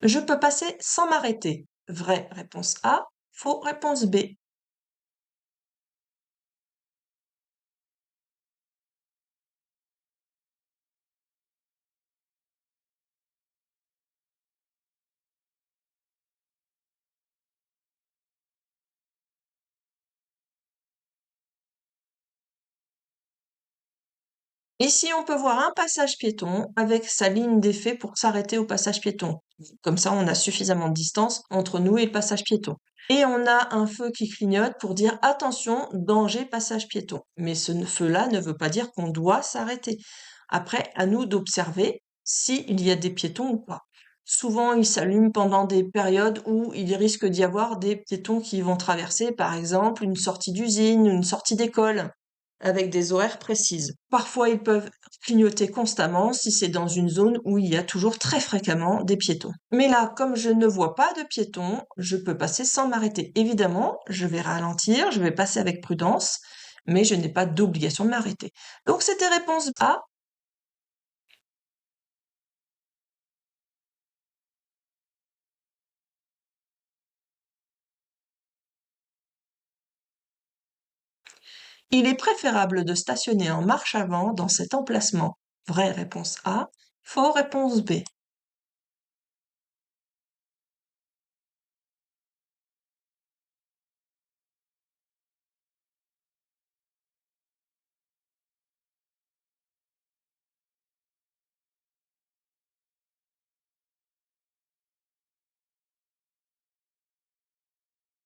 Je peux passer sans m'arrêter. Vrai, réponse A. Faux, réponse B. Ici, on peut voir un passage piéton avec sa ligne d'effet pour s'arrêter au passage piéton. Comme ça, on a suffisamment de distance entre nous et le passage piéton. Et on a un feu qui clignote pour dire attention, danger, passage piéton. Mais ce feu-là ne veut pas dire qu'on doit s'arrêter. Après, à nous d'observer s'il y a des piétons ou pas. Souvent, il s'allume pendant des périodes où il risque d'y avoir des piétons qui vont traverser, par exemple, une sortie d'usine, une sortie d'école avec des horaires précises. Parfois, ils peuvent clignoter constamment si c'est dans une zone où il y a toujours très fréquemment des piétons. Mais là, comme je ne vois pas de piétons, je peux passer sans m'arrêter. Évidemment, je vais ralentir, je vais passer avec prudence, mais je n'ai pas d'obligation de m'arrêter. Donc, c'était réponse A. Il est préférable de stationner en marche avant dans cet emplacement. Vraie réponse A. Faux réponse B.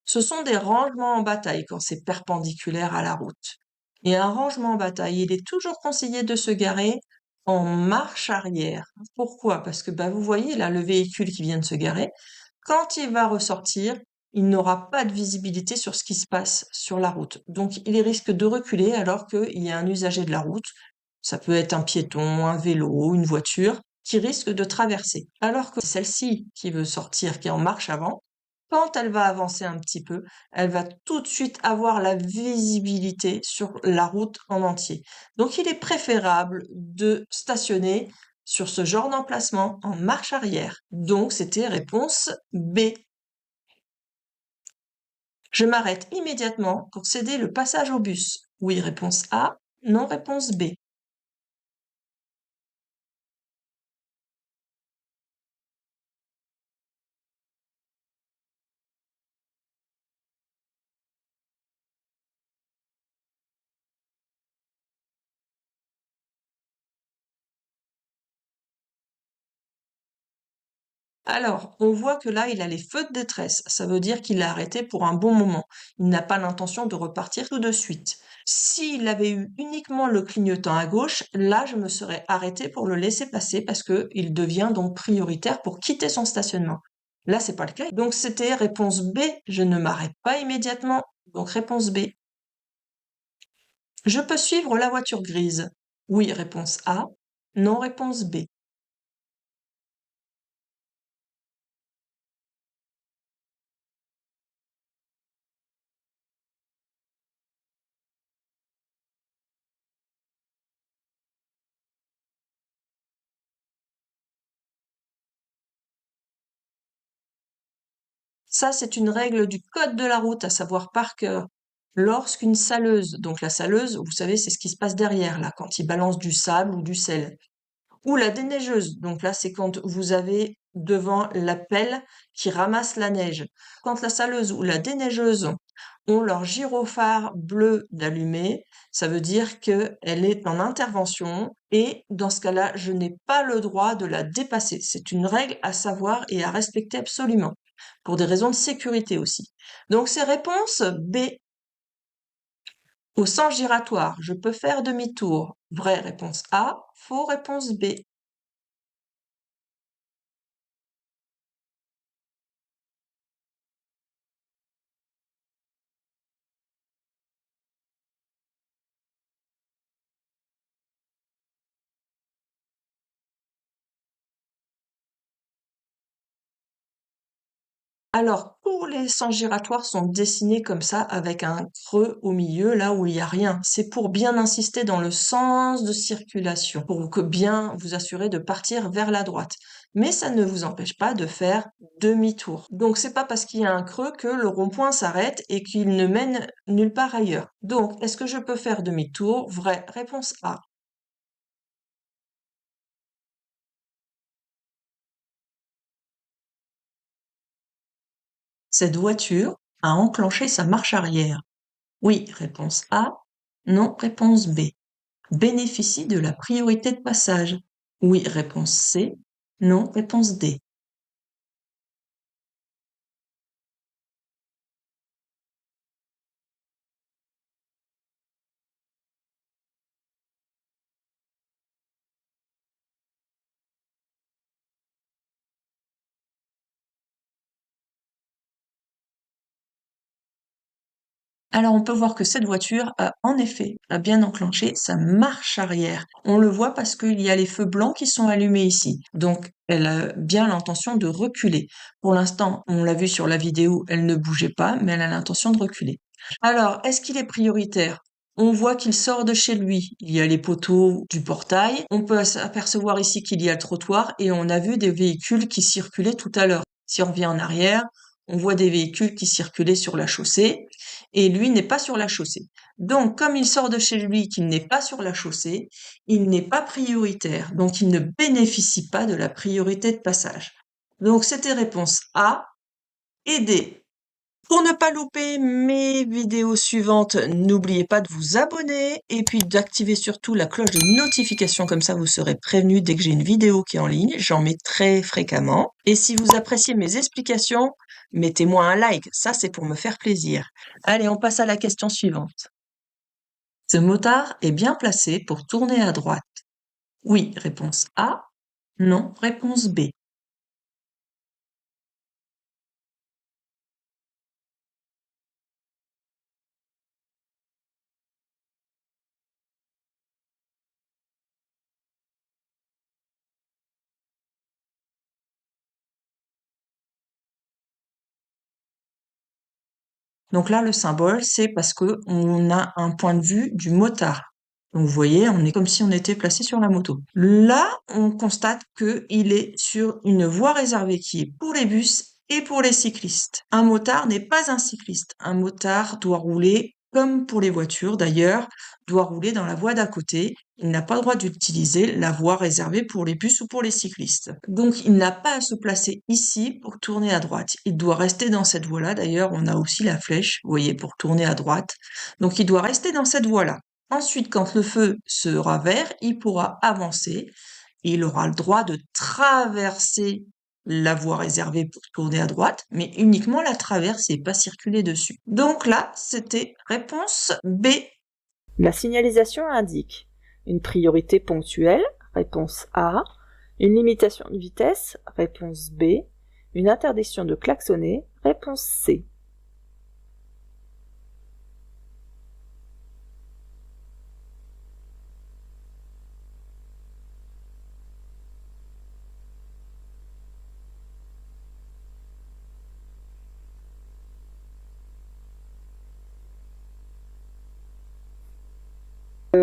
Ce sont des rangements en bataille quand c'est perpendiculaire à la route. Et un rangement en bataille, il est toujours conseillé de se garer en marche arrière. Pourquoi? Parce que vous voyez là le véhicule qui vient de se garer, quand il va ressortir, il n'aura pas de visibilité sur ce qui se passe sur la route. Donc il risque de reculer alors qu'il y a un usager de la route, ça peut être un piéton, un vélo, une voiture, qui risque de traverser. Alors que c'est celle-ci qui veut sortir, qui est en marche avant, quand elle va avancer un petit peu, elle va tout de suite avoir la visibilité sur la route en entier. Donc, il est préférable de stationner sur ce genre d'emplacement en marche arrière. Donc, c'était réponse B. Je m'arrête immédiatement pour céder le passage au bus. Oui, réponse A. Non, réponse B. Alors, on voit que là, il a les feux de détresse. Ça veut dire qu'il a arrêté pour un bon moment. Il n'a pas l'intention de repartir tout de suite. S'il avait eu uniquement le clignotant à gauche, là, je me serais arrêtée pour le laisser passer parce que il devient donc prioritaire pour quitter son stationnement. Là, c'est pas le cas. Donc, c'était réponse B. Je ne m'arrête pas immédiatement. Donc, réponse B. Je peux suivre la voiture grise. Oui, réponse A. Non, réponse B. Ça, c'est une règle du code de la route à savoir par cœur. Lorsqu'une saleuse, donc la saleuse, vous savez, c'est ce qui se passe derrière, là, quand il balance du sable ou du sel. Ou la déneigeuse, donc là, c'est quand vous avez devant la pelle qui ramasse la neige. Quand la saleuse ou la déneigeuse ont leur gyrophare bleu d'allumé, ça veut dire qu'elle est en intervention et dans ce cas-là, je n'ai pas le droit de la dépasser. C'est une règle à savoir et à respecter absolument, pour des raisons de sécurité aussi. Donc c'est réponse B. Au sens giratoire, je peux faire demi-tour. Vraie réponse A, faux réponse B. Alors, tous les sens giratoires sont dessinés comme ça, avec un creux au milieu, là où il n'y a rien. C'est pour bien insister dans le sens de circulation, pour que bien vous assurer de partir vers la droite. Mais ça ne vous empêche pas de faire demi-tour. Donc c'est pas parce qu'il y a un creux que le rond-point s'arrête et qu'il ne mène nulle part ailleurs. Donc, est-ce que je peux faire demi-tour? Vraie réponse A. Cette voiture a enclenché sa marche arrière. Oui, réponse A. Non, réponse B. Bénéficie de la priorité de passage. Oui, réponse C. Non, réponse D. Alors on peut voir que cette voiture a bien enclenché sa marche arrière. On le voit parce qu'il y a les feux blancs qui sont allumés ici. Donc elle a bien l'intention de reculer. Pour l'instant, on l'a vu sur la vidéo, elle ne bougeait pas, mais elle a l'intention de reculer. Alors, est-ce qu'il est prioritaire? On voit qu'il sort de chez lui. Il y a les poteaux du portail. On peut apercevoir ici qu'il y a le trottoir et on a vu des véhicules qui circulaient tout à l'heure. Si on revient en arrière, on voit des véhicules qui circulaient sur la chaussée et lui n'est pas sur la chaussée. Donc, comme il sort de chez lui, qu'il n'est pas sur la chaussée, il n'est pas prioritaire. Donc, il ne bénéficie pas de la priorité de passage. Donc, c'était réponse A et D. Pour ne pas louper mes vidéos suivantes, n'oubliez pas de vous abonner et puis d'activer surtout la cloche de notification, comme ça vous serez prévenu dès que j'ai une vidéo qui est en ligne, j'en mets très fréquemment. Et si vous appréciez mes explications, mettez-moi un like, ça c'est pour me faire plaisir. Allez, on passe à la question suivante. Ce motard est bien placé pour tourner à droite. Oui, réponse A. Non, réponse B. Donc là, le symbole, c'est parce que on a un point de vue du motard. Donc vous voyez, on est comme si on était placé sur la moto. Là, on constate qu'il est sur une voie réservée qui est pour les bus et pour les cyclistes. Un motard n'est pas un cycliste. Un motard doit rouler, comme pour les voitures d'ailleurs, doit rouler dans la voie d'à côté. Il n'a pas le droit d'utiliser la voie réservée pour les bus ou pour les cyclistes. Donc, il n'a pas à se placer ici pour tourner à droite. Il doit rester dans cette voie-là. D'ailleurs, on a aussi la flèche, vous voyez, pour tourner à droite. Donc, il doit rester dans cette voie-là. Ensuite, quand le feu sera vert, il pourra avancer. Et il aura le droit de traverser la voie réservée pour tourner à droite, mais uniquement la traverser, pas circuler dessus. Donc là, c'était réponse B. La signalisation indique une priorité ponctuelle, réponse A, une limitation de vitesse, réponse B, une interdiction de klaxonner, réponse C.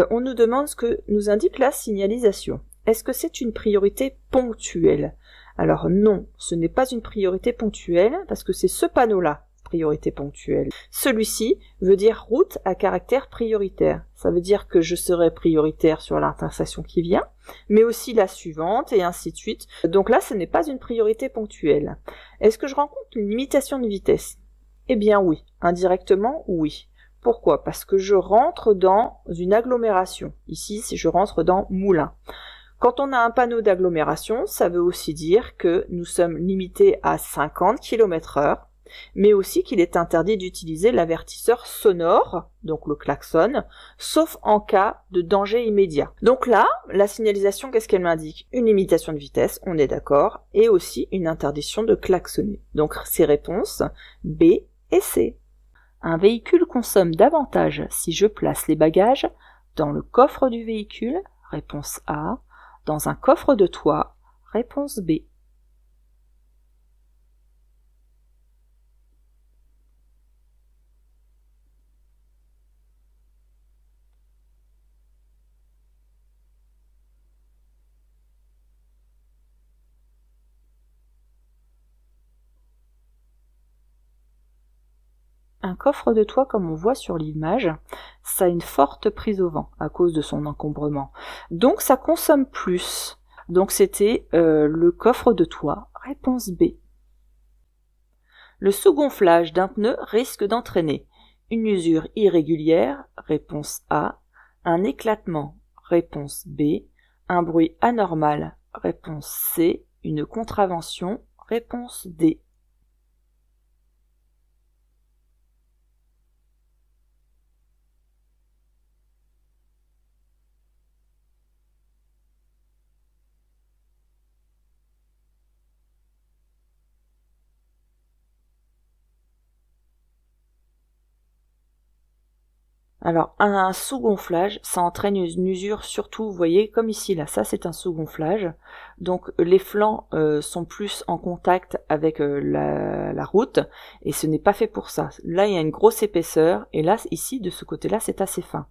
On nous demande ce que nous indique la signalisation. Est-ce que c'est une priorité ponctuelle? Alors non, ce n'est pas une priorité ponctuelle parce que c'est ce panneau-là, priorité ponctuelle. Celui-ci veut dire route à caractère prioritaire. Ça veut dire que je serai prioritaire sur l'intersection qui vient, mais aussi la suivante et ainsi de suite. Donc là, ce n'est pas une priorité ponctuelle. Est-ce que je rencontre une limitation de vitesse? Eh bien oui, indirectement oui. Pourquoi? Parce que je rentre dans une agglomération. Ici, si je rentre dans Moulins. Quand on a un panneau d'agglomération, ça veut aussi dire que nous sommes limités à 50 km/h, mais aussi qu'il est interdit d'utiliser l'avertisseur sonore, donc le klaxon, sauf en cas de danger immédiat. Donc là, la signalisation, qu'est-ce qu'elle m'indique? Une limitation de vitesse, on est d'accord, et aussi une interdiction de klaxonner. Donc ces réponses B et C. Un véhicule consomme davantage si je place les bagages dans le coffre du véhicule, réponse A, dans un coffre de toit, réponse B. Un coffre de toit, comme on voit sur l'image, ça a une forte prise au vent à cause de son encombrement. Donc ça consomme plus. Donc c'était le coffre de toit, réponse B. Le sous-gonflage d'un pneu risque d'entraîner une usure irrégulière, réponse A, un éclatement, réponse B, un bruit anormal, réponse C, une contravention, réponse D. Alors, un sous-gonflage, ça entraîne une usure, surtout, vous voyez, comme ici, là, ça c'est un sous-gonflage. Donc, les flancs sont plus en contact avec la route, et ce n'est pas fait pour ça. Là, il y a une grosse épaisseur, et là, ici, de ce côté-là, c'est assez fin.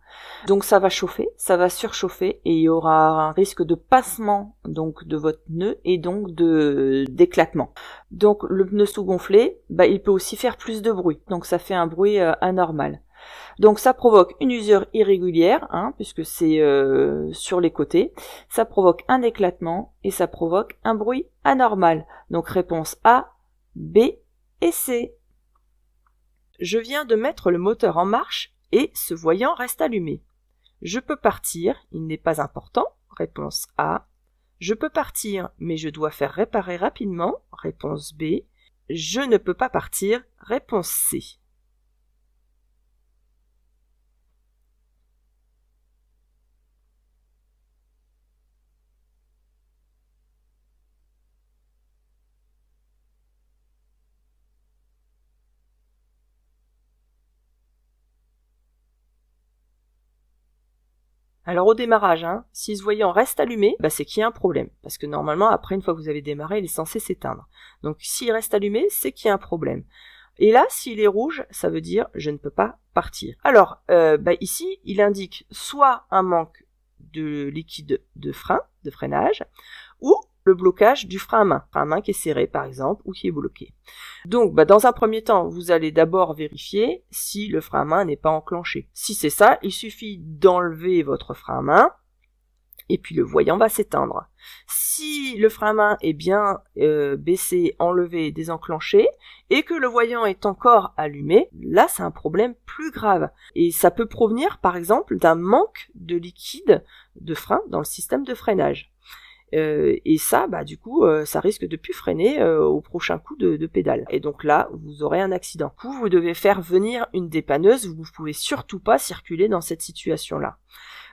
Donc, ça va chauffer, ça va surchauffer, et il y aura un risque de passement donc de votre pneu, et donc d'éclatement. Donc, le pneu sous-gonflé, bah, il peut aussi faire plus de bruit, donc ça fait un bruit anormal. Donc ça provoque une usure irrégulière, puisque c'est sur les côtés, ça provoque un éclatement et ça provoque un bruit anormal. Donc réponse A, B et C. Je viens de mettre le moteur en marche et ce voyant reste allumé. Je peux partir, il n'est pas important, réponse A. Je peux partir, mais je dois faire réparer rapidement, réponse B. Je ne peux pas partir, réponse C. Alors au démarrage, si ce voyant reste allumé, c'est qu'il y a un problème. Parce que normalement, après, une fois que vous avez démarré, il est censé s'éteindre. Donc s'il reste allumé, c'est qu'il y a un problème. Et là, s'il est rouge, ça veut dire je ne peux pas partir. Alors, ici, il indique soit un manque de liquide de frein, de freinage, ou le blocage du frein à main qui est serré par exemple, ou qui est bloqué. Donc dans un premier temps, vous allez d'abord vérifier si le frein à main n'est pas enclenché. Si c'est ça, il suffit d'enlever votre frein à main, et puis le voyant va s'éteindre. Si le frein à main est bien baissé, enlevé, désenclenché, et que le voyant est encore allumé, là c'est un problème plus grave. Et ça peut provenir par exemple d'un manque de liquide de frein dans le système de freinage. Et ça, du coup, ça risque de plus freiner au prochain coup de pédale. Et donc là, vous aurez un accident. Du coup, vous devez faire venir une dépanneuse. Vous ne pouvez surtout pas circuler dans cette situation-là.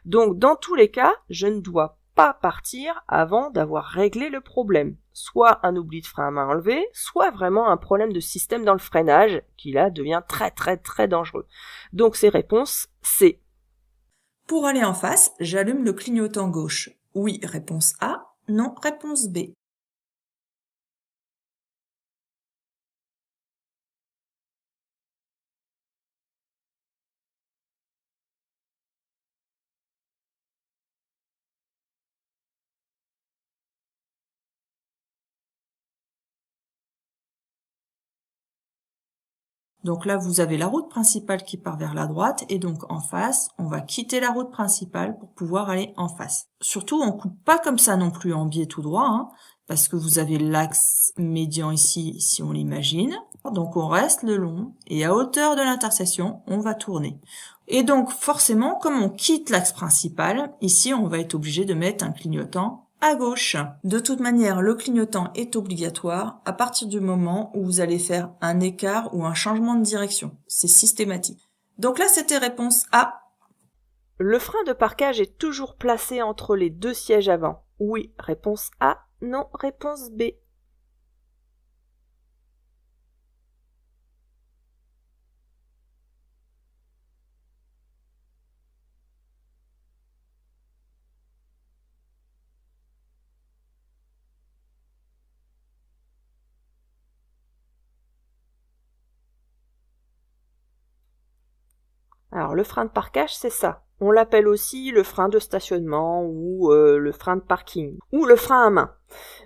Donc, dans tous les cas, je ne dois pas partir avant d'avoir réglé le problème. Soit un oubli de frein à main enlevé, soit vraiment un problème de système dans le freinage, qui là devient très très très dangereux. Donc, ces réponses, c'est... Pour aller en face, j'allume le clignotant gauche. Oui, réponse A. Non, réponse B. Donc là, vous avez la route principale qui part vers la droite et donc en face, on va quitter la route principale pour pouvoir aller en face. Surtout, on coupe pas comme ça non plus en biais tout droit, parce que vous avez l'axe médian ici, si on l'imagine. Donc on reste le long et à hauteur de l'intersection, on va tourner. Et donc forcément, comme on quitte l'axe principal, ici on va être obligé de mettre un clignotant à gauche. De toute manière, le clignotant est obligatoire à partir du moment où vous allez faire un écart ou un changement de direction. C'est systématique. Donc là, c'était réponse A. Le frein de parquage est toujours placé entre les deux sièges avant. Oui, réponse A. Non, réponse B. Alors, le frein de parquage, c'est ça. On l'appelle aussi le frein de stationnement ou le frein de parking ou le frein à main.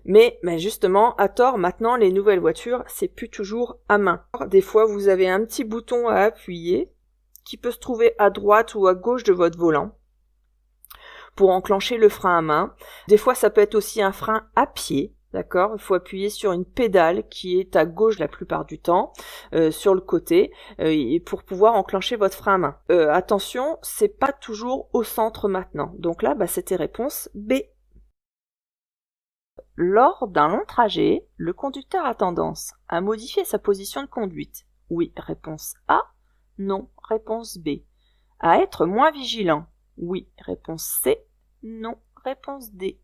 Mais justement, à tort, maintenant, les nouvelles voitures, c'est plus toujours à main. Des fois, vous avez un petit bouton à appuyer qui peut se trouver à droite ou à gauche de votre volant pour enclencher le frein à main. Des fois, ça peut être aussi un frein à pied. D'accord, il faut appuyer sur une pédale qui est à gauche la plupart du temps, sur le côté, pour pouvoir enclencher votre frein à main. Attention, c'est pas toujours au centre maintenant. Donc là, c'était réponse B. Lors d'un long trajet, le conducteur a tendance à modifier sa position de conduite. Oui, réponse A. Non, réponse B. À être moins vigilant. Oui, réponse C. Non, réponse D.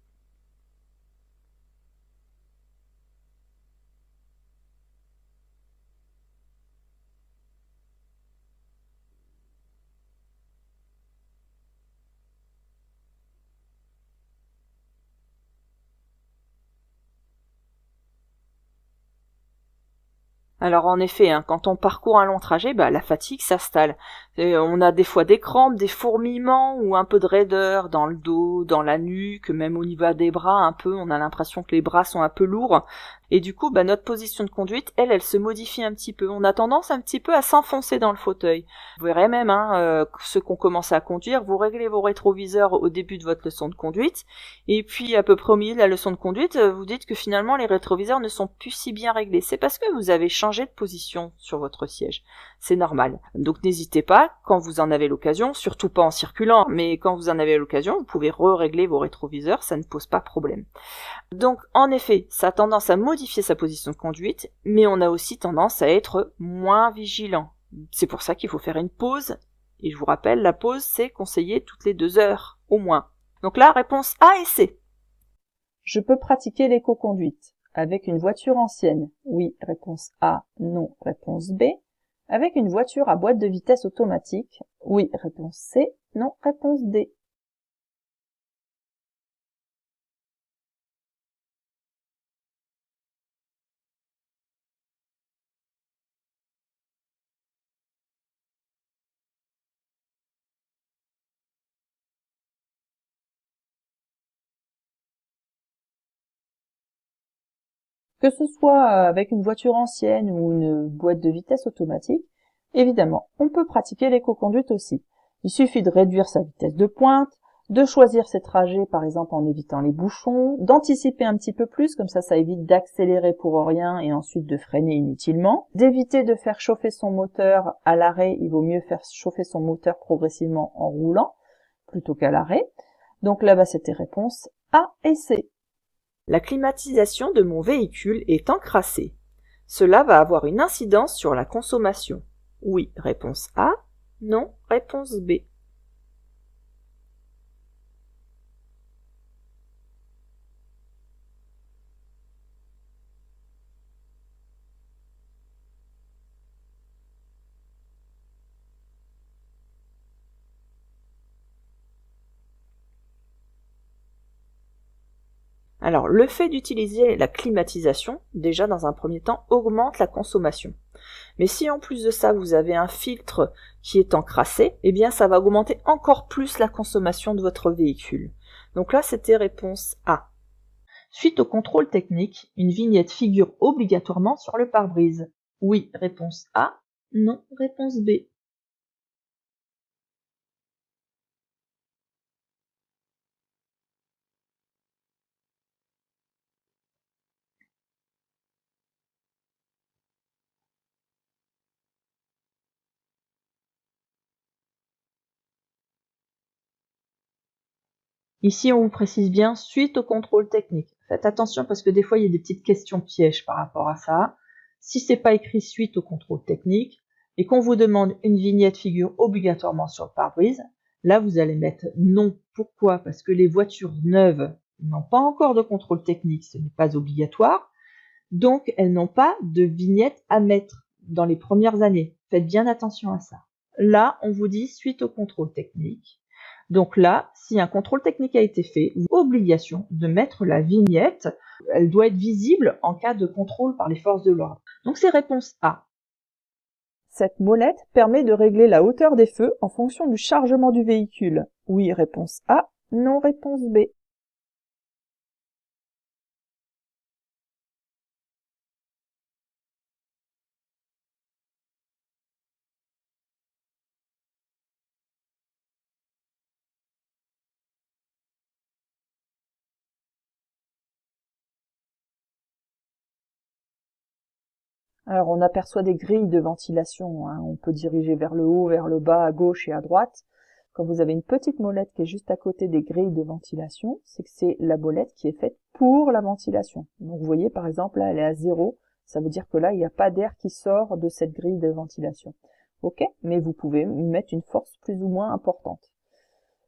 Alors en effet, quand on parcourt un long trajet, la fatigue s'installe. On a des fois des crampes, des fourmillements ou un peu de raideur dans le dos, dans la nuque, même au niveau des bras un peu, on a l'impression que les bras sont un peu lourds. Et du coup, notre position de conduite, elle se modifie un petit peu. On a tendance un petit peu à s'enfoncer dans le fauteuil. Vous verrez même, ceux qui ont commencé à conduire, vous réglez vos rétroviseurs au début de votre leçon de conduite, et puis à peu près au milieu de la leçon de conduite, vous dites que finalement les rétroviseurs ne sont plus si bien réglés. C'est parce que vous avez changé de position sur votre siège. C'est normal. Donc n'hésitez pas, quand vous en avez l'occasion, surtout pas en circulant, mais quand vous en avez l'occasion, vous pouvez régler vos rétroviseurs, ça ne pose pas problème. Donc en effet, ça a tendance à modifier sa position de conduite, mais on a aussi tendance à être moins vigilant. C'est pour ça qu'il faut faire une pause, et je vous rappelle, la pause c'est conseillé toutes les 2 heures, au moins. Donc là, réponse A et C. Je peux pratiquer l'éco-conduite avec une voiture ancienne. Oui, réponse A. Non, réponse B. Avec une voiture à boîte de vitesse automatique. Oui, réponse C. Non, réponse D. Que ce soit avec une voiture ancienne ou une boîte de vitesse automatique, évidemment, on peut pratiquer l'éco-conduite aussi. Il suffit de réduire sa vitesse de pointe, de choisir ses trajets par exemple en évitant les bouchons, d'anticiper un petit peu plus, comme ça évite d'accélérer pour rien et ensuite de freiner inutilement, d'éviter de faire chauffer son moteur à l'arrêt, il vaut mieux faire chauffer son moteur progressivement en roulant plutôt qu'à l'arrêt. Donc là-bas c'était réponse A et C. La climatisation de mon véhicule est encrassée. Cela va avoir une incidence sur la consommation. Oui, réponse A. Non, réponse B. Alors, le fait d'utiliser la climatisation, déjà dans un premier temps, augmente la consommation. Mais si en plus de ça, vous avez un filtre qui est encrassé, eh bien ça va augmenter encore plus la consommation de votre véhicule. Donc là, c'était réponse A. Suite au contrôle technique, une vignette figure obligatoirement sur le pare-brise. Oui, réponse A. Non, réponse B. Ici, on vous précise bien suite au contrôle technique. Faites attention parce que des fois, il y a des petites questions pièges par rapport à ça. Si c'est pas écrit suite au contrôle technique et qu'on vous demande une vignette figure obligatoirement sur le pare-brise, là, vous allez mettre non. Pourquoi? Parce que les voitures neuves n'ont pas encore de contrôle technique, ce n'est pas obligatoire. Donc, elles n'ont pas de vignette à mettre dans les premières années. Faites bien attention à ça. Là, on vous dit suite au contrôle technique. Donc là, si un contrôle technique a été fait, vous avez obligation de mettre la vignette. Elle doit être visible en cas de contrôle par les forces de l'ordre. Donc c'est réponse A. Cette molette permet de régler la hauteur des feux en fonction du chargement du véhicule. Oui, réponse A. Non, réponse B. Alors on aperçoit des grilles de ventilation, hein. On peut diriger vers le haut, vers le bas, à gauche et à droite. Quand vous avez une petite molette qui est juste à côté des grilles de ventilation, c'est que c'est la molette qui est faite pour la ventilation. Donc vous voyez par exemple là elle est à 0, ça veut dire que là il n'y a pas d'air qui sort de cette grille de ventilation. Ok, mais vous pouvez mettre une force plus ou moins importante.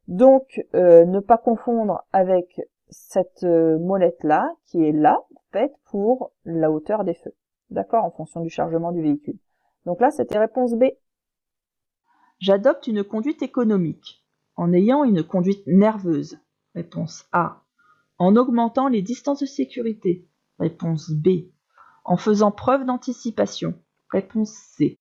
Donc ne pas confondre avec cette molette là qui est là, faite pour la hauteur des feux. D'accord, en fonction du chargement du véhicule. Donc là, c'était réponse B. J'adopte une conduite économique en ayant une conduite nerveuse. Réponse A. En augmentant les distances de sécurité. Réponse B. En faisant preuve d'anticipation. Réponse C.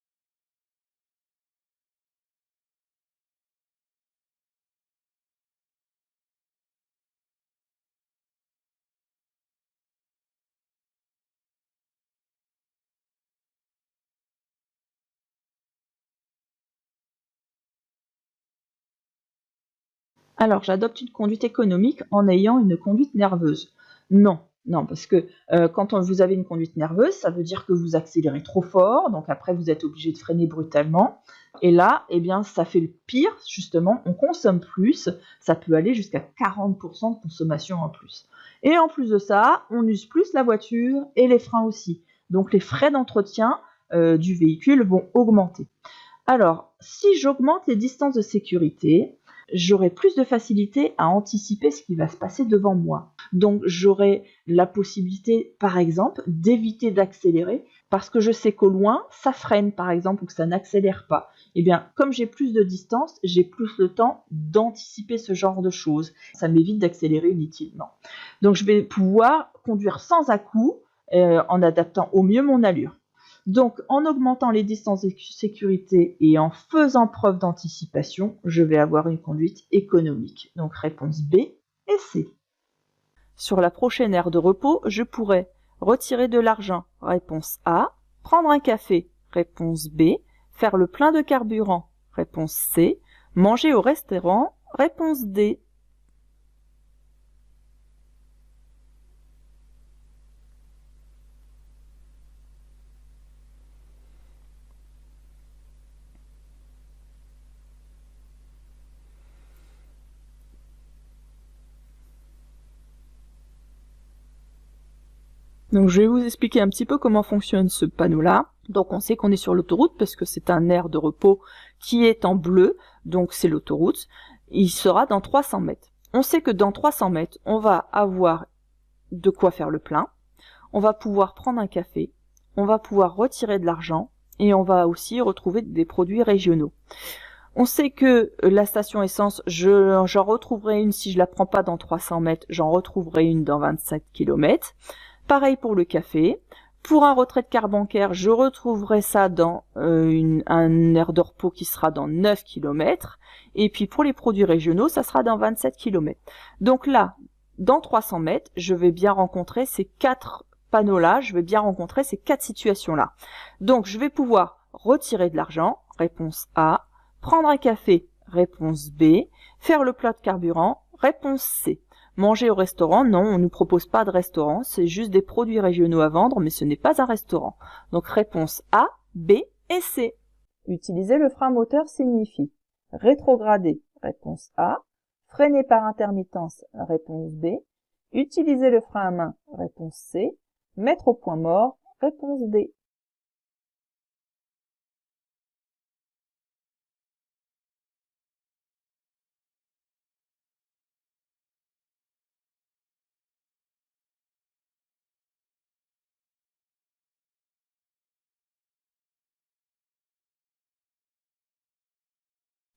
Alors, j'adopte une conduite économique en ayant une conduite nerveuse. Non, non, parce que quand vous avez une conduite nerveuse, ça veut dire que vous accélérez trop fort, donc après vous êtes obligé de freiner brutalement. Et là, eh bien, ça fait le pire, justement, on consomme plus, ça peut aller jusqu'à 40% de consommation en plus. Et en plus de ça, on use plus la voiture et les freins aussi. Donc les frais d'entretien du véhicule vont augmenter. Alors, si j'augmente les distances de sécurité, j'aurai plus de facilité à anticiper ce qui va se passer devant moi. Donc j'aurai la possibilité, par exemple, d'éviter d'accélérer parce que je sais qu'au loin, ça freine, par exemple, ou que ça n'accélère pas. Eh bien, comme j'ai plus de distance, j'ai plus le temps d'anticiper ce genre de choses. Ça m'évite d'accélérer inutilement. Donc je vais pouvoir conduire sans à-coups en adaptant au mieux mon allure. Donc, en augmentant les distances de sécurité et en faisant preuve d'anticipation, je vais avoir une conduite économique. Donc, réponse B et C. Sur la prochaine aire de repos, je pourrais retirer de l'argent. Réponse A. Prendre un café. Réponse B. Faire le plein de carburant. Réponse C. Manger au restaurant. Réponse D. Donc je vais vous expliquer un petit peu comment fonctionne ce panneau-là. Donc on sait qu'on est sur l'autoroute parce que c'est un aire de repos qui est en bleu, donc c'est l'autoroute. Il sera dans 300 mètres. On sait que dans 300 mètres, on va avoir de quoi faire le plein, on va pouvoir prendre un café, on va pouvoir retirer de l'argent et on va aussi retrouver des produits régionaux. On sait que la station essence, j'en retrouverai une si je la prends pas dans 300 mètres, j'en retrouverai une dans 27 km. Pareil pour le café. Pour un retrait de carte bancaire, je retrouverai ça dans un aire de repos qui sera dans 9 km. Et puis pour les produits régionaux, ça sera dans 27 km. Donc là, dans 300 mètres, je vais bien rencontrer ces 4 panneaux-là, je vais bien rencontrer ces 4 situations-là. Donc je vais pouvoir retirer de l'argent, réponse A, prendre un café, réponse B, faire le plat de carburant, réponse C. Manger au restaurant, non, on ne nous propose pas de restaurant, c'est juste des produits régionaux à vendre, mais ce n'est pas un restaurant. Donc réponse A, B et C. Utiliser le frein moteur signifie rétrograder, réponse A, freiner par intermittence, réponse B, utiliser le frein à main, réponse C, mettre au point mort, réponse D.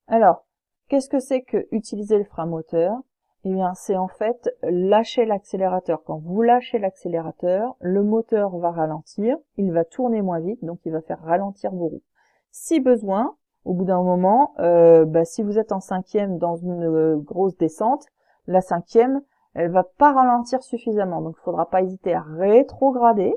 Alors, qu'est-ce que c'est que utiliser le frein moteur? Eh bien, c'est en fait lâcher l'accélérateur. Quand vous lâchez l'accélérateur, le moteur va ralentir, il va tourner moins vite, donc il va faire ralentir vos roues. Si besoin, au bout d'un moment, si vous êtes en 5e dans une grosse descente, la 5e, elle va pas ralentir suffisamment. Donc, il faudra pas hésiter à rétrograder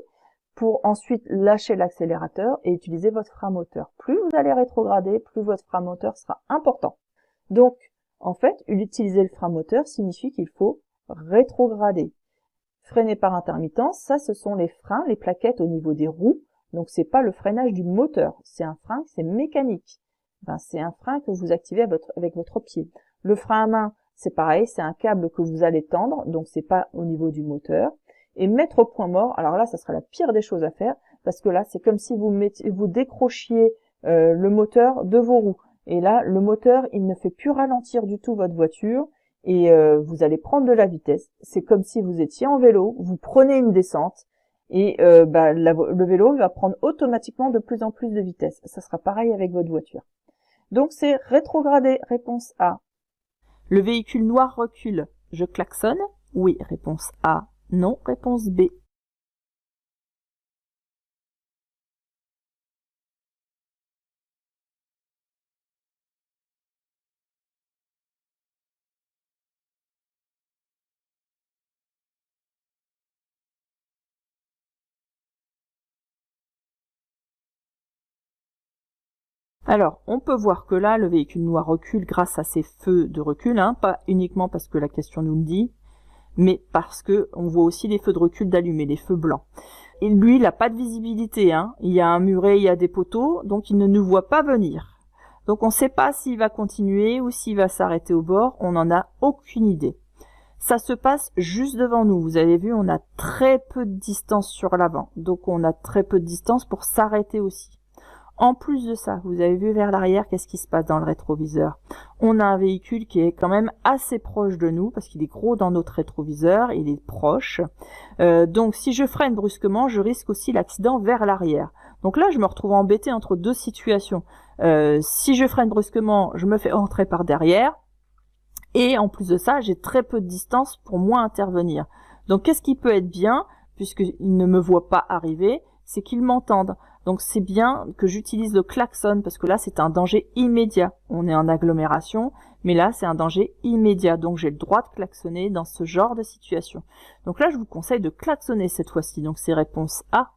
pour ensuite lâcher l'accélérateur et utiliser votre frein moteur. Plus vous allez rétrograder, plus votre frein moteur sera important. Donc, en fait, utiliser le frein moteur signifie qu'il faut rétrograder. Freiner par intermittence, ça, ce sont les freins, les plaquettes au niveau des roues. Donc, c'est pas le freinage du moteur. C'est un frein, c'est mécanique. C'est un frein que vous activez avec votre pied. Le frein à main, c'est pareil, c'est un câble que vous allez tendre, donc c'est pas au niveau du moteur. Et mettre au point mort, alors là, ça sera la pire des choses à faire, parce que là, c'est comme si vous décrochiez le moteur de vos roues. Et là, le moteur, il ne fait plus ralentir du tout votre voiture, et vous allez prendre de la vitesse. C'est comme si vous étiez en vélo, vous prenez une descente, et le vélo va prendre automatiquement de plus en plus de vitesse. Ça sera pareil avec votre voiture. Donc c'est rétrograder, réponse A. Le véhicule noir recule. Je klaxonne? Oui, réponse A. Non, réponse B. Alors, on peut voir que là, le véhicule noir recule grâce à ses feux de recul, pas uniquement parce que la question nous le dit, mais parce que on voit aussi les feux de recul d'allumés, les feux blancs. Et lui, il n'a pas de visibilité, Il y a un muret, il y a des poteaux, donc il ne nous voit pas venir. Donc on ne sait pas s'il va continuer ou s'il va s'arrêter au bord, on n'en a aucune idée. Ça se passe juste devant nous. Vous avez vu, on a très peu de distance sur l'avant, donc on a très peu de distance pour s'arrêter aussi. En plus de ça, vous avez vu vers l'arrière, qu'est-ce qui se passe dans le rétroviseur? On a un véhicule qui est quand même assez proche de nous, parce qu'il est gros dans notre rétroviseur, il est proche. Donc si je freine brusquement, je risque aussi l'accident vers l'arrière. Donc là, je me retrouve embêtée entre deux situations. Si je freine brusquement, je me fais rentrer par derrière. Et en plus de ça, j'ai très peu de distance pour moi intervenir. Donc qu'est-ce qui peut être bien, puisqu'ils ne me voient pas arriver, c'est qu'ils m'entendent. Donc c'est bien que j'utilise le klaxon, parce que là c'est un danger immédiat. On est en agglomération, mais là c'est un danger immédiat. Donc j'ai le droit de klaxonner dans ce genre de situation. Donc là je vous conseille de klaxonner cette fois-ci. Donc c'est réponse A.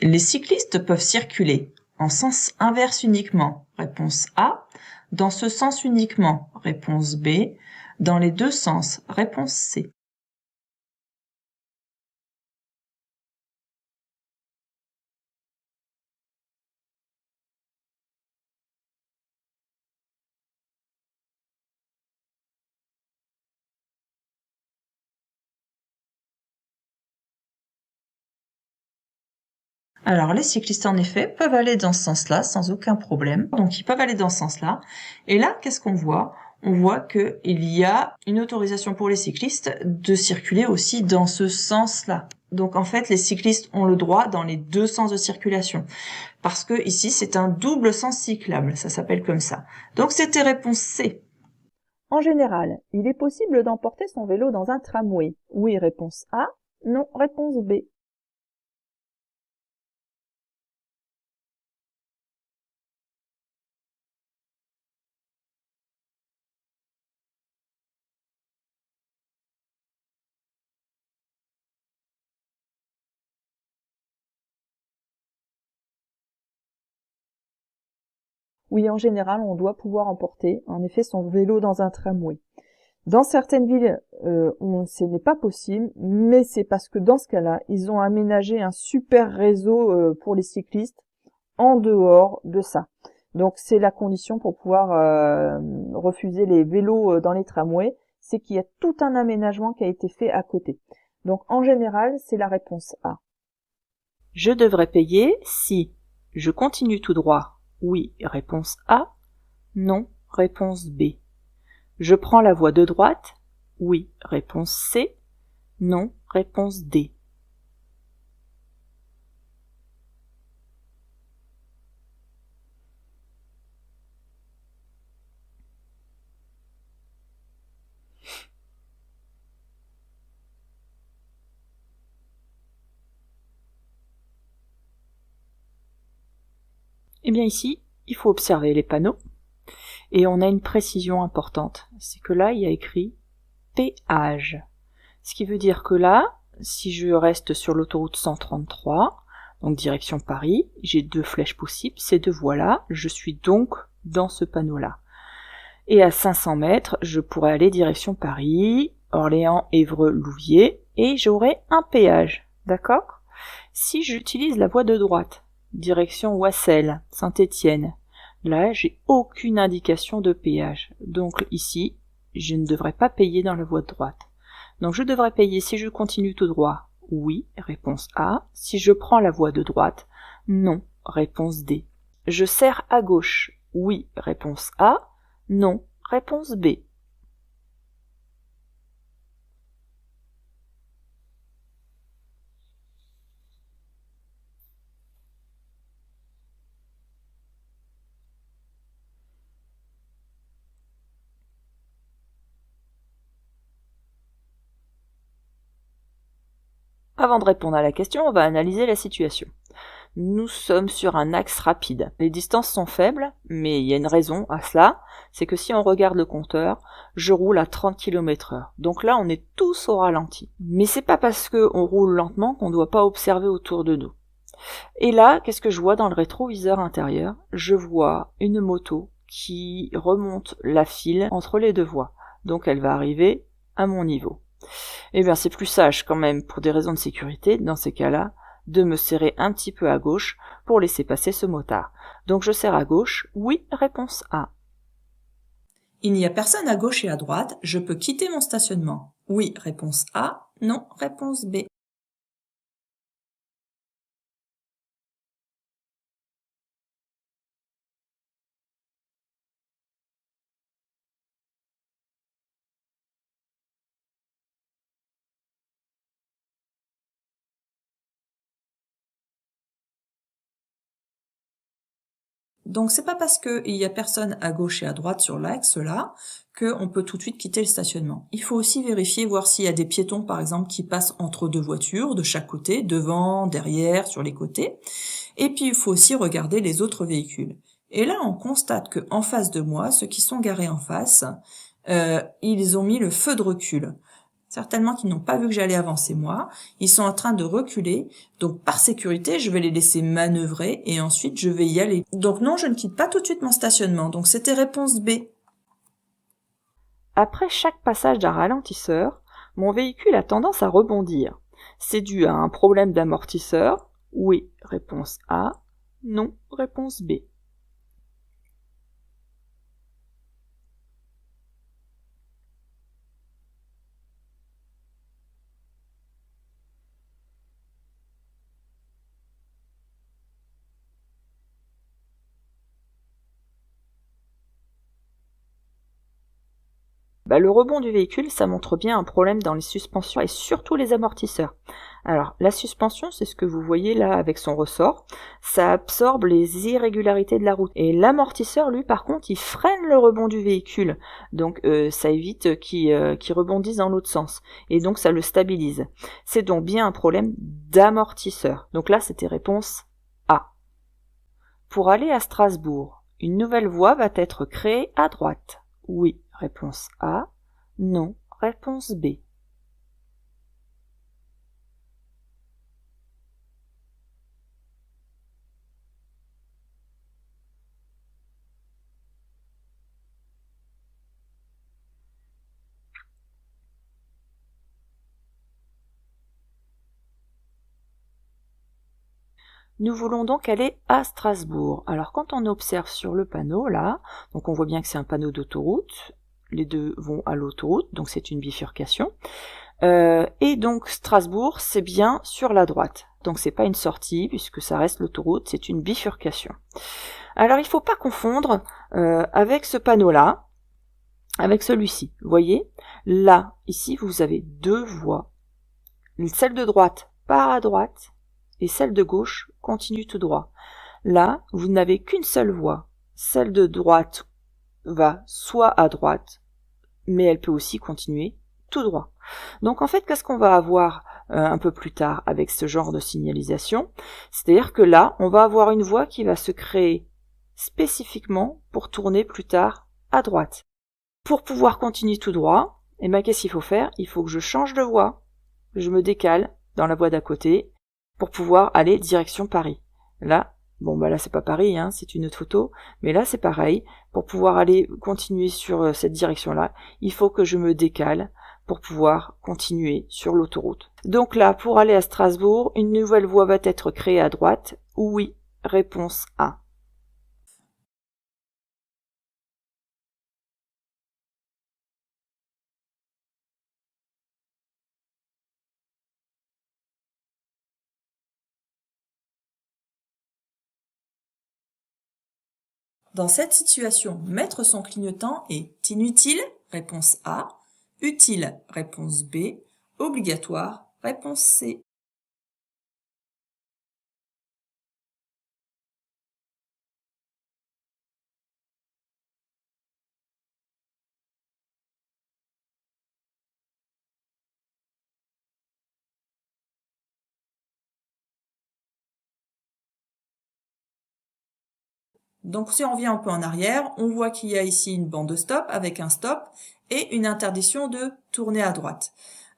Les cyclistes peuvent circuler en sens inverse uniquement. Réponse A. Dans ce sens uniquement. Réponse B. Dans les deux sens. Réponse C. Alors, les cyclistes, en effet, peuvent aller dans ce sens-là sans aucun problème. Donc, ils peuvent aller dans ce sens-là. Et là, qu'est-ce qu'on voit? On voit qu'il y a une autorisation pour les cyclistes de circuler aussi dans ce sens-là. Donc, en fait, les cyclistes ont le droit dans les deux sens de circulation. Parce que ici, c'est un double sens cyclable. Ça s'appelle comme ça. Donc, c'était réponse C. En général, il est possible d'emporter son vélo dans un tramway. Oui, réponse A. Non, réponse B. Oui, en général, on doit pouvoir emporter, en effet, son vélo dans un tramway. Dans certaines villes, ce n'est pas possible, mais c'est parce que dans ce cas-là, ils ont aménagé un super réseau pour les cyclistes en dehors de ça. Donc c'est la condition pour pouvoir refuser les vélos dans les tramways, c'est qu'il y a tout un aménagement qui a été fait à côté. Donc en général, c'est la réponse A. Je devrais payer si je continue tout droit. Oui, réponse A. Non, réponse B. Je prends la voie de droite? Oui, réponse C. Non, réponse D. Eh bien ici, il faut observer les panneaux. Et on a une précision importante. C'est que là, il y a écrit péage. Ce qui veut dire que là, si je reste sur l'autoroute 133, donc direction Paris, j'ai 2 flèches possibles, ces 2 voies-là, je suis donc dans ce panneau-là. Et à 500 mètres, je pourrais aller direction Paris, Orléans, Évreux, Louviers, et j'aurai un péage, d'accord? Si j'utilise la voie de droite, direction Oissel, Saint-Étienne, là, j'ai aucune indication de péage. Donc ici, je ne devrais pas payer dans la voie de droite. Donc je devrais payer si je continue tout droit. Oui, réponse A. Si je prends la voie de droite, non, réponse D. Je serre à gauche. Oui, réponse A. Non, réponse B. Avant de répondre à la question, on va analyser la situation. Nous sommes sur un axe rapide. Les distances sont faibles, mais il y a une raison à cela, c'est que si on regarde le compteur, je roule à 30 km/h. Donc là, on est tous au ralenti. Mais c'est pas parce qu'on roule lentement qu'on ne doit pas observer autour de nous. Et là, qu'est-ce que je vois dans le rétroviseur intérieur? Je vois une moto qui remonte la file entre les 2 voies. Donc elle va arriver à mon niveau. Eh bien, c'est plus sage quand même, pour des raisons de sécurité, dans ces cas-là, de me serrer un petit peu à gauche pour laisser passer ce motard. Donc je serre à gauche, oui, réponse A. Il n'y a personne à gauche et à droite, je peux quitter mon stationnement. Oui, réponse A, non, réponse B. Donc c'est pas parce qu'il y a personne à gauche et à droite sur l'axe là qu'on peut tout de suite quitter le stationnement. Il faut aussi vérifier, voir s'il y a des piétons par exemple qui passent entre 2 voitures de chaque côté, devant, derrière, sur les côtés. Et puis il faut aussi regarder les autres véhicules. Et là on constate que en face de moi, ceux qui sont garés en face, ils ont mis le feu de recul. Certainement qu'ils n'ont pas vu que j'allais avancer moi, ils sont en train de reculer, donc par sécurité, je vais les laisser manœuvrer et ensuite je vais y aller. Donc non, je ne quitte pas tout de suite mon stationnement, donc c'était réponse B. Après chaque passage d'un ralentisseur, mon véhicule a tendance à rebondir. C'est dû à un problème d'amortisseur? Oui, réponse A. Non, réponse B. Le rebond du véhicule, ça montre bien un problème dans les suspensions et surtout les amortisseurs. Alors, la suspension, c'est ce que vous voyez là avec son ressort. Ça absorbe les irrégularités de la route. Et l'amortisseur, lui, par contre, il freine le rebond du véhicule. Donc, ça évite qu'il rebondisse dans l'autre sens. Et donc, ça le stabilise. C'est donc bien un problème d'amortisseur. Donc là, c'était réponse A. Pour aller à Strasbourg, une nouvelle voie va être créée à droite. Oui, réponse A. Non, réponse B. Nous voulons donc aller à Strasbourg. Alors quand on observe sur le panneau là, donc on voit bien que c'est un panneau d'autoroute, les 2 vont à l'autoroute, donc c'est une bifurcation. Et donc Strasbourg, c'est bien sur la droite. Donc c'est pas une sortie puisque ça reste l'autoroute, c'est une bifurcation. Alors il ne faut pas confondre avec ce panneau-là, avec celui-ci. Vous voyez, là, ici, vous avez 2 voies. Celle de droite part à droite et celle de gauche continue tout droit. Là, vous n'avez qu'une seule voie. Celle de droite va soit à droite, mais elle peut aussi continuer tout droit. Donc en fait, qu'est-ce qu'on va avoir un peu plus tard avec ce genre de signalisation? C'est-à-dire que là, on va avoir une voie qui va se créer spécifiquement pour tourner plus tard à droite. Pour pouvoir continuer tout droit, eh ben, qu'est-ce qu'il faut faire? Il faut que je change de voie, je me décale dans la voie d'à côté pour pouvoir aller direction Paris. Là, bon bah là c'est pas Paris, hein, c'est une autre photo, mais là c'est pareil. Pour pouvoir aller continuer sur cette direction-là, il faut que je me décale pour pouvoir continuer sur l'autoroute. Donc là, pour aller à Strasbourg, une nouvelle voie va être créée à droite. Oui, réponse A. Dans cette situation, mettre son clignotant est inutile, réponse A, utile, réponse B, obligatoire, réponse C. Donc si on revient un peu en arrière, on voit qu'il y a ici une bande de stop avec un stop et une interdiction de tourner à droite.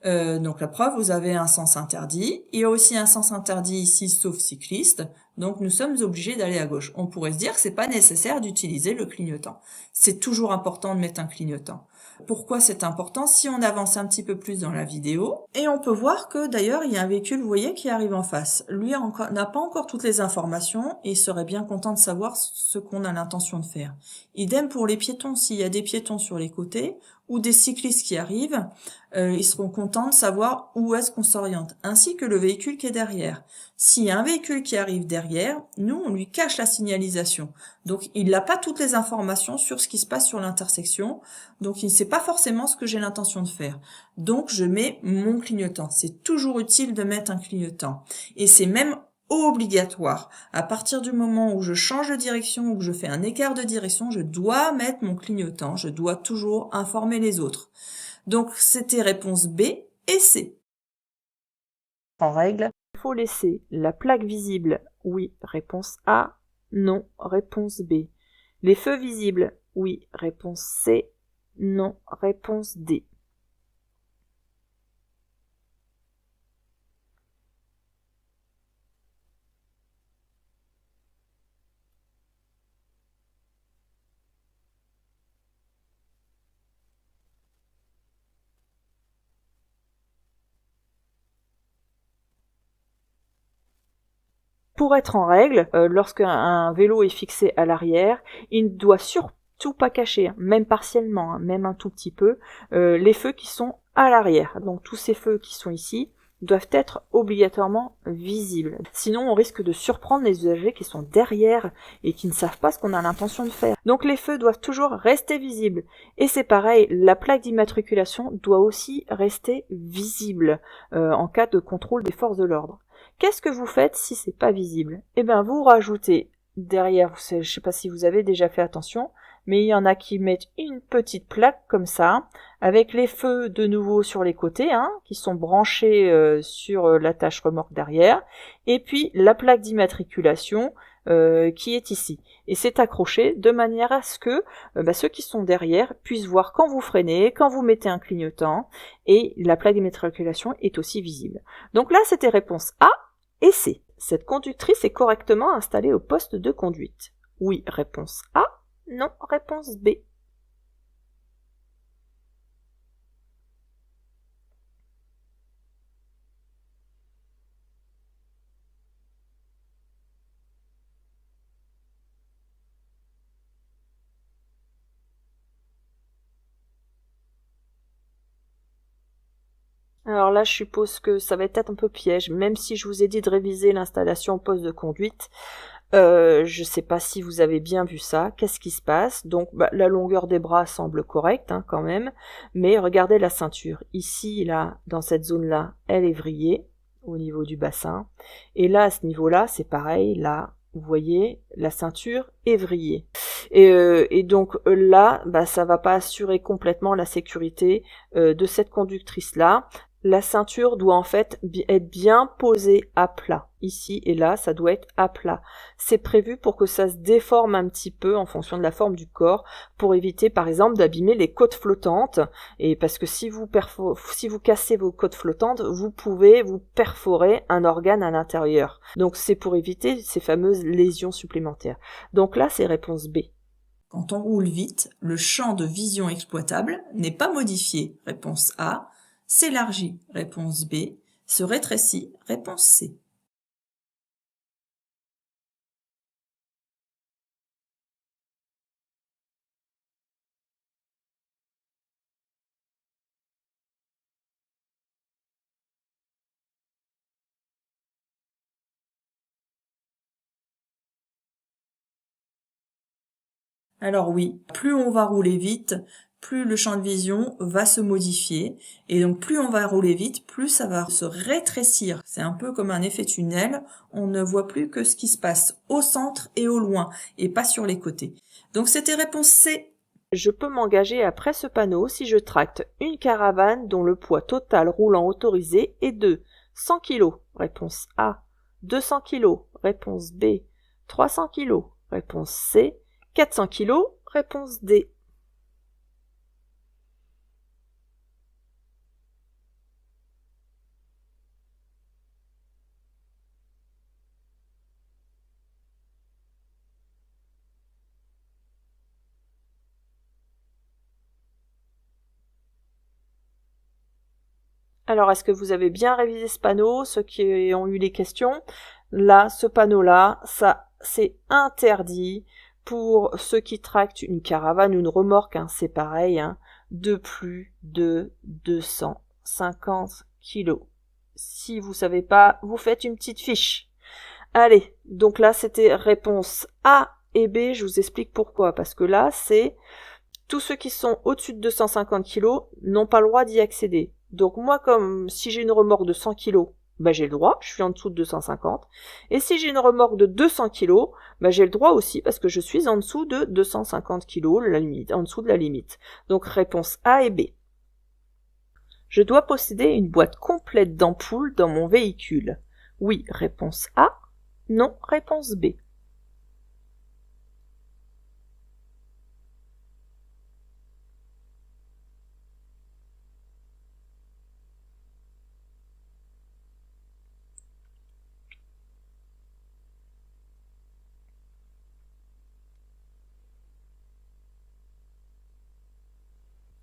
Donc la preuve, vous avez un sens interdit. Il y a aussi un sens interdit ici, sauf cycliste. Donc nous sommes obligés d'aller à gauche. On pourrait se dire que c'est pas nécessaire d'utiliser le clignotant. C'est toujours important de mettre un clignotant. Pourquoi c'est important? Si on avance un petit peu plus dans la vidéo, et on peut voir que d'ailleurs il y a un véhicule, vous voyez, qui arrive en face. Lui n'a pas encore toutes les informations et il serait bien content de savoir ce qu'on a l'intention de faire. Idem pour les piétons, s'il y a des piétons sur les côtés ou des cyclistes qui arrivent, ils seront contents de savoir où est-ce qu'on s'oriente, ainsi que le véhicule qui est derrière. S'il y a un véhicule qui arrive derrière, nous on lui cache la signalisation. Donc il n'a pas toutes les informations sur ce qui se passe sur l'intersection, donc il ne sait pas forcément ce que j'ai l'intention de faire. Donc je mets mon clignotant. C'est toujours utile de mettre un clignotant. Et c'est même obligatoire. À partir du moment où je change de direction ou que je fais un écart de direction, je dois mettre mon clignotant. Je dois toujours informer les autres. Donc c'était réponse B et C. En règle, il faut laisser la plaque visible. Oui, réponse A. Non, réponse B. Les feux visibles. Oui, réponse C. Non, réponse D. Pour être en règle, lorsqu'un vélo est fixé à l'arrière, il ne doit surtout pas cacher, même partiellement, même un tout petit peu, les feux qui sont à l'arrière. Donc tous ces feux qui sont ici doivent être obligatoirement visibles. Sinon, on risque de surprendre les usagers qui sont derrière et qui ne savent pas ce qu'on a l'intention de faire. Donc les feux doivent toujours rester visibles. Et c'est pareil, la plaque d'immatriculation doit aussi rester visible en cas de contrôle des forces de l'ordre. Qu'est-ce que vous faites si c'est pas visible? Eh bien, vous rajoutez derrière, je ne sais pas si vous avez déjà fait attention, mais il y en a qui mettent une petite plaque comme ça, avec les feux de nouveau sur les côtés, qui sont branchés sur l'attache remorque derrière, et puis la plaque d'immatriculation qui est ici. Et c'est accroché de manière à ce que ceux qui sont derrière puissent voir quand vous freinez, quand vous mettez un clignotant, et la plaque d'immatriculation est aussi visible. Donc là, c'était réponse A et C. Cette conductrice est correctement installée au poste de conduite. Oui, réponse A. Non, réponse B. Alors là, je suppose que ça va être un peu piège, même si je vous ai dit de réviser l'installation au poste de conduite. Je sais pas si vous avez bien vu ça. Qu'est-ce qui se passe? Donc la longueur des bras semble correcte quand même, mais regardez la ceinture. Ici, là, dans cette zone-là, elle est vrillée au niveau du bassin. Et là, à ce niveau-là, c'est pareil. Là, vous voyez, la ceinture est vrillée. Et donc là, ça va pas assurer complètement la sécurité de cette conductrice-là. La ceinture doit en fait être bien posée à plat. Ici et là, ça doit être à plat. C'est prévu pour que ça se déforme un petit peu en fonction de la forme du corps, pour éviter par exemple d'abîmer les côtes flottantes. Et parce que si vous cassez vos côtes flottantes, vous pouvez vous perforer un organe à l'intérieur. Donc c'est pour éviter ces fameuses lésions supplémentaires. Donc là, c'est réponse B. Quand on roule vite, le champ de vision exploitable n'est pas modifié. Réponse A. S'élargit. Réponse B. Se rétrécit. Réponse C. Alors oui, plus on va rouler vite, plus le champ de vision va se modifier. Et donc plus on va rouler vite, plus ça va se rétrécir. C'est un peu comme un effet tunnel. On ne voit plus que ce qui se passe au centre et au loin, et pas sur les côtés. Donc c'était réponse C. Je peux m'engager après ce panneau si je tracte une caravane dont le poids total roulant autorisé est de 100 kg. Réponse A. 200 kg. Réponse B. 300 kg. Réponse C. 400 kg. Réponse D. Alors, est-ce que vous avez bien révisé ce panneau, ceux qui ont eu les questions? Là, ce panneau-là, ça, c'est interdit pour ceux qui tractent une caravane ou une remorque, hein, c'est pareil, hein, de plus de 250 kilos. Si vous savez pas, vous faites une petite fiche. Allez, donc là, c'était réponse A et B, je vous explique pourquoi. Parce que là, c'est tous ceux qui sont au-dessus de 250 kilos n'ont pas le droit d'y accéder. Donc moi, comme si j'ai une remorque de 100 kg, bah j'ai le droit, je suis en dessous de 250. Et si j'ai une remorque de 200 kg, bah j'ai le droit aussi parce que je suis en dessous de 250 kg, la limite, en dessous de la limite. Donc réponse A et B. Je dois posséder une boîte complète d'ampoules dans mon véhicule. Oui, réponse A. Non, réponse B.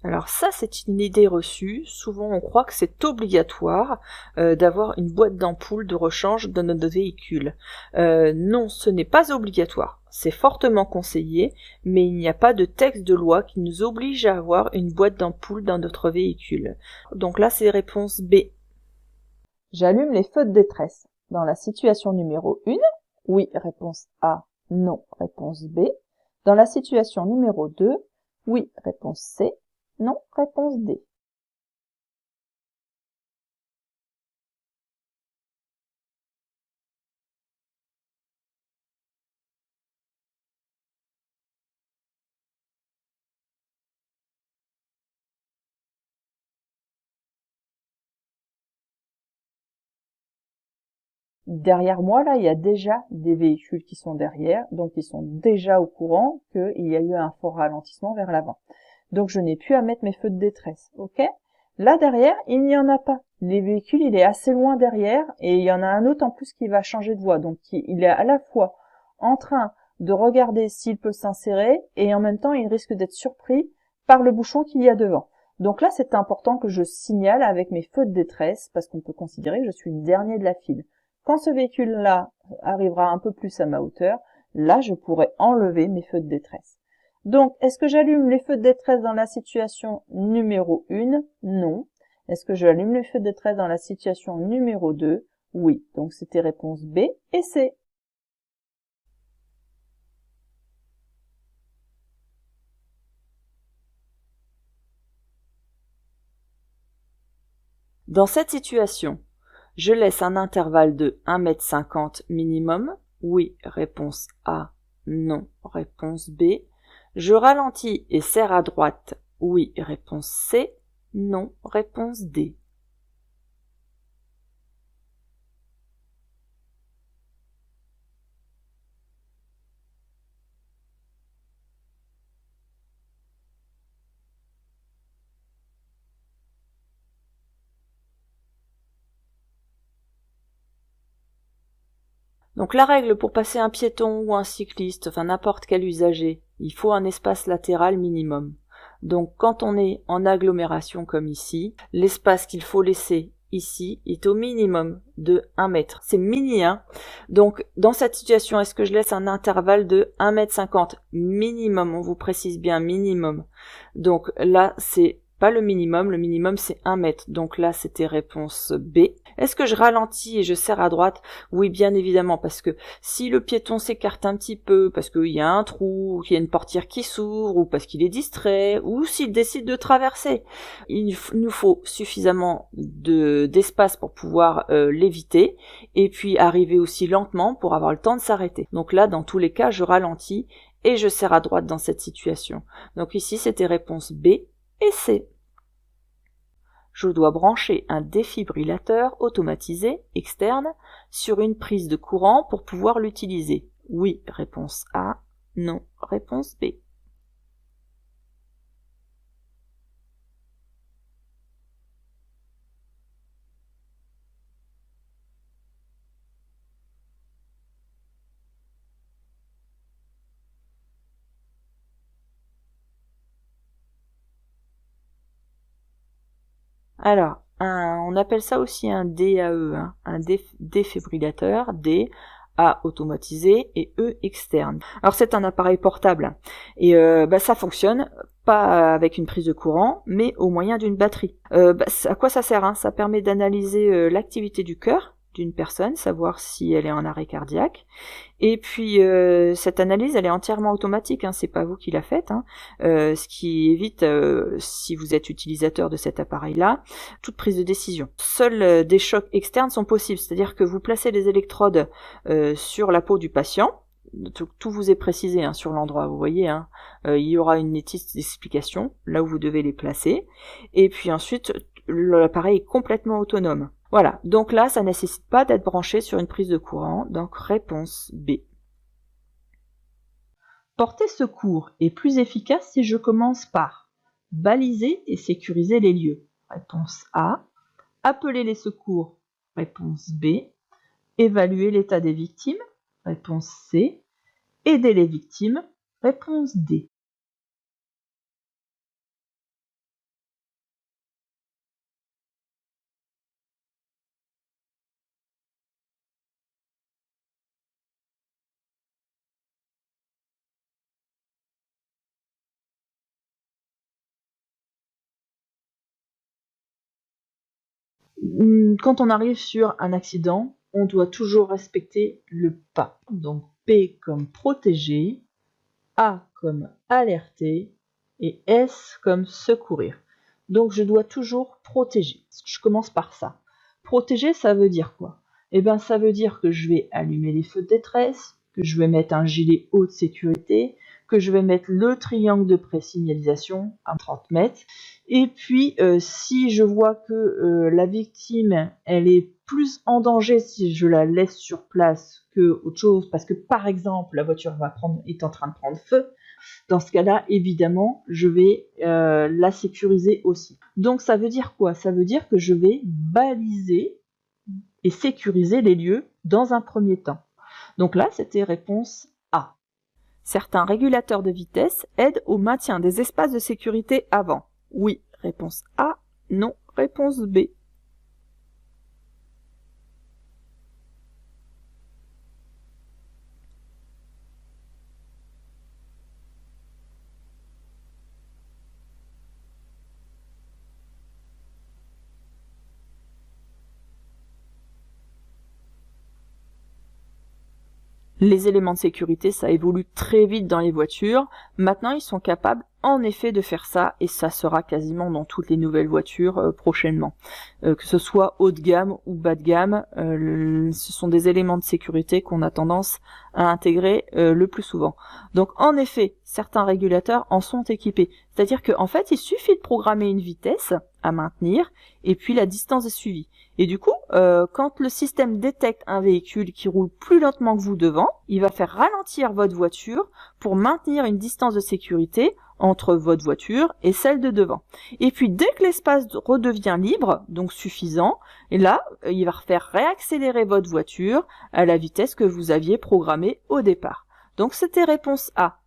Alors ça, c'est une idée reçue. Souvent, on croit que c'est obligatoire d'avoir une boîte d'ampoules de rechange dans notre véhicule. Non, ce n'est pas obligatoire. C'est fortement conseillé, mais il n'y a pas de texte de loi qui nous oblige à avoir une boîte d'ampoules dans notre véhicule. Donc là, c'est réponse B. J'allume les feux de détresse. Dans la situation numéro 1, oui, réponse A, non, réponse B. Dans la situation numéro 2, oui, réponse C, non, réponse D. Derrière moi, là, il y a déjà des véhicules qui sont derrière, donc ils sont déjà au courant qu'il y a eu un fort ralentissement vers l'avant. Donc je n'ai plus à mettre mes feux de détresse, ok? Là derrière, il n'y en a pas. Les véhicules, il est assez loin derrière et il y en a un autre en plus qui va changer de voie. Donc il est à la fois en train de regarder s'il peut s'insérer et en même temps il risque d'être surpris par le bouchon qu'il y a devant. Donc là, c'est important que je signale avec mes feux de détresse parce qu'on peut considérer que je suis le dernier de la file. Quand ce véhicule-là arrivera un peu plus à ma hauteur, là, je pourrai enlever mes feux de détresse. Donc, est-ce que j'allume les feux de détresse dans la situation numéro 1? Non. Est-ce que j'allume les feux de détresse dans la situation numéro 2? Oui. Donc, c'était réponse B et C. Dans cette situation, je laisse un intervalle de 1,50 m minimum. Oui, réponse A. Non, réponse B. Je ralentis et serre à droite. Oui, réponse C. Non, réponse D. Donc la règle pour passer un piéton ou un cycliste, enfin n'importe quel usager, il faut un espace latéral minimum. Donc quand on est en agglomération comme ici, l'espace qu'il faut laisser ici est au minimum de 1 mètre. C'est mini, hein. Donc dans cette situation, est-ce que je laisse un intervalle de 1,50 m minimum? On vous précise bien minimum. Donc là, c'est pas le minimum c'est 1 mètre. Donc là, c'était réponse B. Est-ce que je ralentis et je serre à droite? Oui, bien évidemment, parce que si le piéton s'écarte un petit peu, parce qu'il y a un trou, ou qu'il y a une portière qui s'ouvre, ou parce qu'il est distrait, ou s'il décide de traverser, il nous faut suffisamment d'espace pour pouvoir l'éviter, et puis arriver aussi lentement pour avoir le temps de s'arrêter. Donc là, dans tous les cas, je ralentis et je serre à droite dans cette situation. Donc ici, c'était réponse B et C. Je dois brancher un défibrillateur automatisé externe sur une prise de courant pour pouvoir l'utiliser. Oui, réponse A. Non, réponse B. Alors, on appelle ça aussi un DAE, hein, un défibrillateur, D, A automatisé et E externe. Alors c'est un appareil portable et ça fonctionne pas avec une prise de courant, mais au moyen d'une batterie. À quoi ça sert, hein? Ça permet d'analyser l'activité du cœur d'une personne, savoir si elle est en arrêt cardiaque. Et puis cette analyse, elle est entièrement automatique, hein, c'est pas vous qui la faites, hein, ce qui évite, si vous êtes utilisateur de cet appareil-là, toute prise de décision. Seuls des chocs externes sont possibles, c'est-à-dire que vous placez les électrodes sur la peau du patient. Tout vous est précisé, hein, sur l'endroit, vous voyez, hein. Il y aura une nette explication là où vous devez les placer. Et puis ensuite, l'appareil est complètement autonome. Voilà, donc là, ça ne nécessite pas d'être branché sur une prise de courant, donc réponse B. Porter secours est plus efficace si je commence par baliser et sécuriser les lieux. Réponse A. Appeler les secours. Réponse B. Évaluer l'état des victimes. Réponse C. Aider les victimes. Réponse D. Quand on arrive sur un accident, on doit toujours respecter le pas. Donc P comme protéger, A comme alerter et S comme secourir. Donc je dois toujours protéger. Je commence par ça. Protéger, ça veut dire quoi? Eh bien, ça veut dire que je vais allumer les feux de détresse, que je vais mettre un gilet haute sécurité, que je vais mettre le triangle de présignalisation à 30 mètres. Et puis, si je vois que la victime, elle est plus en danger si je la laisse sur place que autre chose, parce que par exemple, la voiture est en train de prendre feu, dans ce cas-là, évidemment, je vais la sécuriser aussi. Donc, ça veut dire quoi? Ça veut dire que je vais baliser et sécuriser les lieux dans un premier temps. Donc là, c'était réponse A. Certains régulateurs de vitesse aident au maintien des espaces de sécurité avant. Oui, réponse A. Non, réponse B. Les éléments de sécurité, ça évolue très vite dans les voitures. Maintenant, ils sont capables, en effet, de faire ça, et ça sera quasiment dans toutes les nouvelles voitures prochainement. Que ce soit haut de gamme ou bas de gamme, ce sont des éléments de sécurité qu'on a tendance à intégrer le plus souvent. Donc, en effet, certains régulateurs en sont équipés. C'est-à-dire qu'en fait, il suffit de programmer une vitesse à maintenir, et puis la distance est suivie. Et du coup, quand le système détecte un véhicule qui roule plus lentement que vous devant, il va faire ralentir votre voiture pour maintenir une distance de sécurité entre votre voiture et celle de devant. Et puis dès que l'espace redevient libre, donc suffisant, et là, il va faire réaccélérer votre voiture à la vitesse que vous aviez programmée au départ. Donc c'était réponse A.